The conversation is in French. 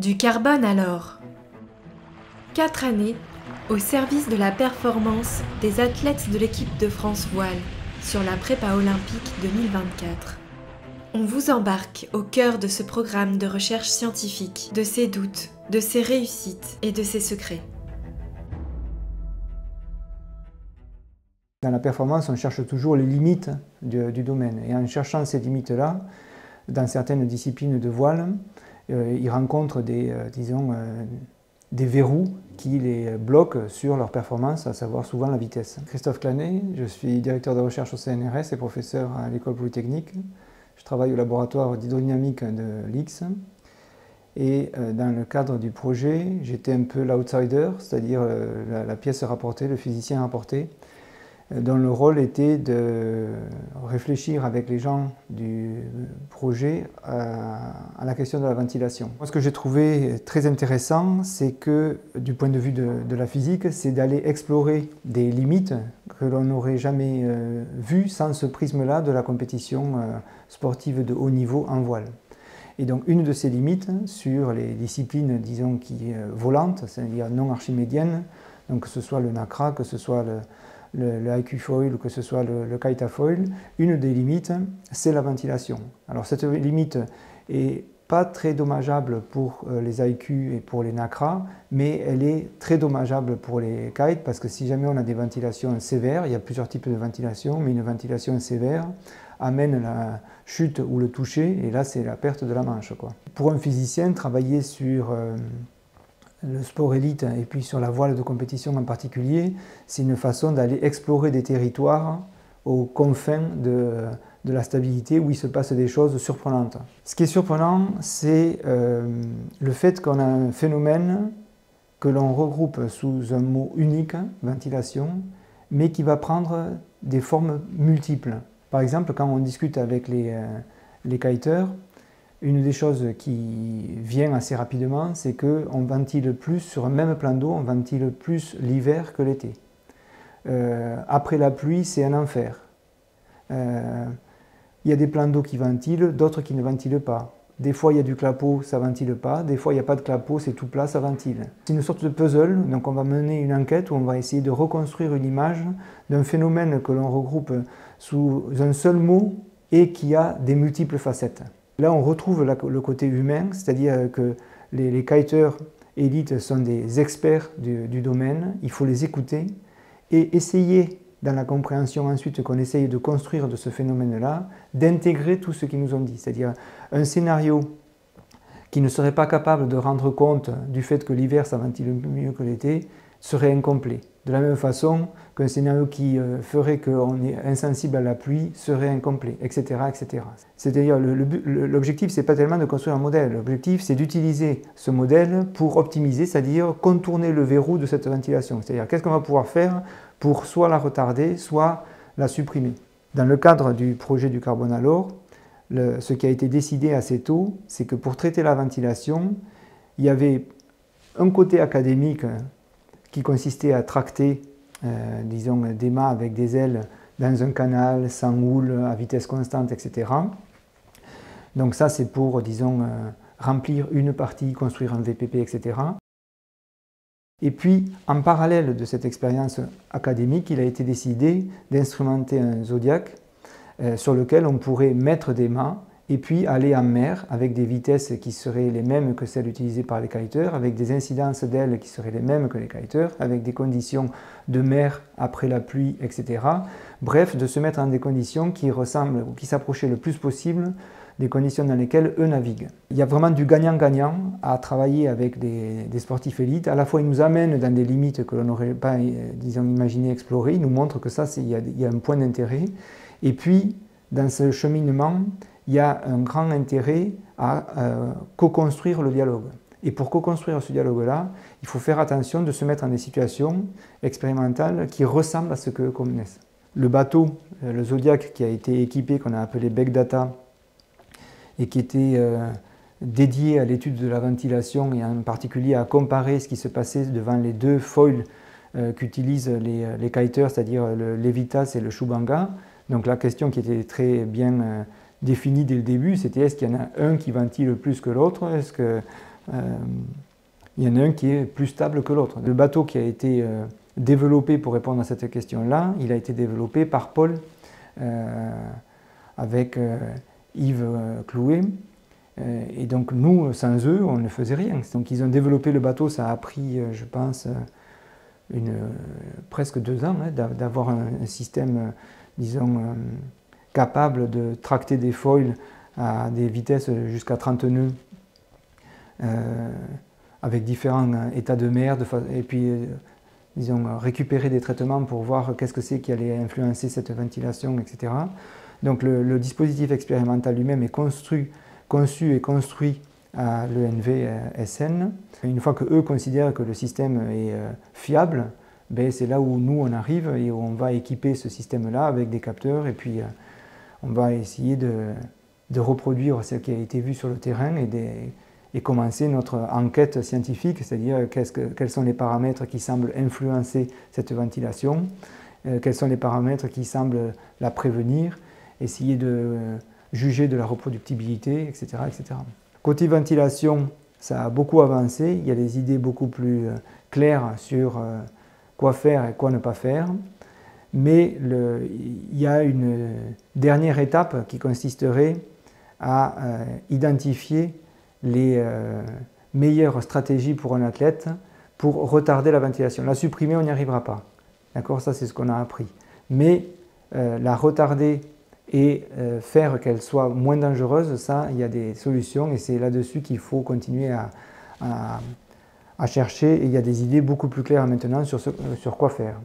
Du carbone alors. 4 années au service de la performance des athlètes de l'équipe de France Voile sur la prépa olympique 2024. On vous embarque au cœur de ce programme de recherche scientifique, de ses doutes, de ses réussites et de ses secrets. Dans la performance, on cherche toujours les limites du domaine. Et en cherchant ces limites-là, dans certaines disciplines de voile, ils rencontrent des verrous qui les bloquent sur leur performance, à savoir souvent la vitesse. Christophe Clanet, je suis directeur de recherche au CNRS et professeur à l'École Polytechnique. Je travaille au laboratoire d'hydrodynamique de l'IX. Et dans le cadre du projet, j'étais un peu l'outsider, c'est-à-dire la pièce rapportée, le physicien rapporté, dont le rôle était de réfléchir avec les gens du projet à la question de la ventilation. Moi, ce que j'ai trouvé très intéressant, c'est que du point de vue de la physique, c'est d'aller explorer des limites que l'on n'aurait jamais vues sans ce prisme-là de la compétition sportive de haut niveau en voile. Et donc une de ces limites sur les disciplines, disons, volantes, c'est-à-dire non archimédiennes, donc que ce soit le NACRA, que ce soit le IQ foil ou que ce soit le kite foil, une des limites, c'est la ventilation. Alors cette limite est pas très dommageable pour les IQ et pour les NACRA, mais elle est très dommageable pour les kites parce que si jamais on a des ventilations sévères, il y a plusieurs types de ventilation, mais une ventilation sévère amène la chute ou le toucher, et là c'est la perte de la manche, quoi. Pour un physicien, travailler sur le sport élite et puis sur la voile de compétition en particulier, c'est une façon d'aller explorer des territoires aux confins de la stabilité où il se passe des choses surprenantes. Ce qui est surprenant, c'est le fait qu'on a un phénomène que l'on regroupe sous un mot unique, ventilation, mais qui va prendre des formes multiples. Par exemple, quand on discute avec les kiteurs, une des choses qui vient assez rapidement, c'est qu'on ventile plus sur un même plan d'eau, on ventile plus l'hiver que l'été. Après la pluie, c'est un enfer. Il y a des plans d'eau qui ventilent, d'autres qui ne ventilent pas. Des fois, il y a du clapot, ça ne ventile pas. Des fois, il n'y a pas de clapot, c'est tout plat, ça ventile. C'est une sorte de puzzle, donc on va mener une enquête où on va essayer de reconstruire une image d'un phénomène que l'on regroupe sous un seul mot et qui a des multiples facettes. Là, on retrouve le côté humain, c'est-à-dire que les kiteurs élites sont des experts du domaine, il faut les écouter et essayer, dans la compréhension ensuite qu'on essaye de construire de ce phénomène-là, d'intégrer tout ce qu'ils nous ont dit. C'est-à-dire un scénario qui ne serait pas capable de rendre compte du fait que l'hiver, ça ventile mieux que l'été, serait incomplet. De la même façon qu'un scénario qui ferait qu'on est insensible à la pluie serait incomplet, etc. etc. C'est-à-dire l'objectif, ce n'est pas tellement de construire un modèle, l'objectif c'est d'utiliser ce modèle pour optimiser, c'est-à-dire contourner le verrou de cette ventilation. C'est-à-dire qu'est-ce qu'on va pouvoir faire pour soit la retarder, soit la supprimer. Dans le cadre du projet du carbone à l'or, ce qui a été décidé assez tôt, c'est que pour traiter la ventilation, il y avait un côté académique qui consistait à tracter, disons, des mâts avec des ailes dans un canal, sans houle, à vitesse constante, etc. Donc ça, c'est pour, disons, remplir une partie, construire un VPP, etc. Et puis, en parallèle de cette expérience académique, il a été décidé d'instrumenter un Zodiac sur lequel on pourrait mettre des mâts et puis aller en mer avec des vitesses qui seraient les mêmes que celles utilisées par les kiteurs, avec des incidences d'ailes qui seraient les mêmes que les kiteurs, avec des conditions de mer après la pluie, etc. Bref, de se mettre dans des conditions qui ressemblent ou qui s'approchaient le plus possible des conditions dans lesquelles eux naviguent. Il y a vraiment du gagnant-gagnant à travailler avec des sportifs élites. À la fois, ils nous amènent dans des limites que l'on n'aurait pas, disons, imaginé explorer. Ils nous montrent que ça, il y a un point d'intérêt. Et puis, dans ce cheminement, il y a un grand intérêt à co-construire le dialogue. Et pour co-construire ce dialogue-là, il faut faire attention de se mettre dans des situations expérimentales qui ressemblent à ce que connaissent. Le bateau, le Zodiac, qui a été équipé, qu'on a appelé Big Data, et qui était dédié à l'étude de la ventilation et en particulier à comparer ce qui se passait devant les deux foils qu'utilisent les kiteurs, c'est-à-dire le Levitas et le Shubanga. Donc la question qui était très bien définie dès le début, c'était est-ce qu'il y en a un qui ventile plus que l'autre? Est-ce que il y en a un qui est plus stable que l'autre. Le bateau qui a été développé pour répondre à cette question-là, il a été développé par Paul avec Yves Clouet. Et donc nous, sans eux, on ne faisait rien. Donc ils ont développé le bateau, ça a pris, je pense, presque 2 ans d'avoir un système, disons, capable de tracter des foils à des vitesses jusqu'à 30 nœuds, avec différents états de mer, et puis, disons, récupérer des traitements pour voir qu'est-ce que c'est qui allait influencer cette ventilation, etc. Donc le dispositif expérimental lui-même est conçu et construit à l'ENV SN. Une fois qu'eux considèrent que le système est fiable, ben c'est là où nous on arrive et où on va équiper ce système-là avec des capteurs et puis on va essayer de reproduire ce qui a été vu sur le terrain et commencer notre enquête scientifique, c'est-à-dire quels sont les paramètres qui semblent influencer cette ventilation, quels sont les paramètres qui semblent la prévenir, essayer de juger de la reproductibilité, etc., etc. Côté ventilation, ça a beaucoup avancé, il y a des idées beaucoup plus claires sur quoi faire et quoi ne pas faire, mais il y a une dernière étape qui consisterait à identifier les meilleures stratégies pour un athlète pour retarder la ventilation. La supprimer, on n'y arrivera pas. D'accord, ça c'est ce qu'on a appris. Mais la retarder et faire qu'elle soit moins dangereuse, ça, il y a des solutions et c'est là-dessus qu'il faut continuer à chercher et il y a des idées beaucoup plus claires maintenant sur quoi faire.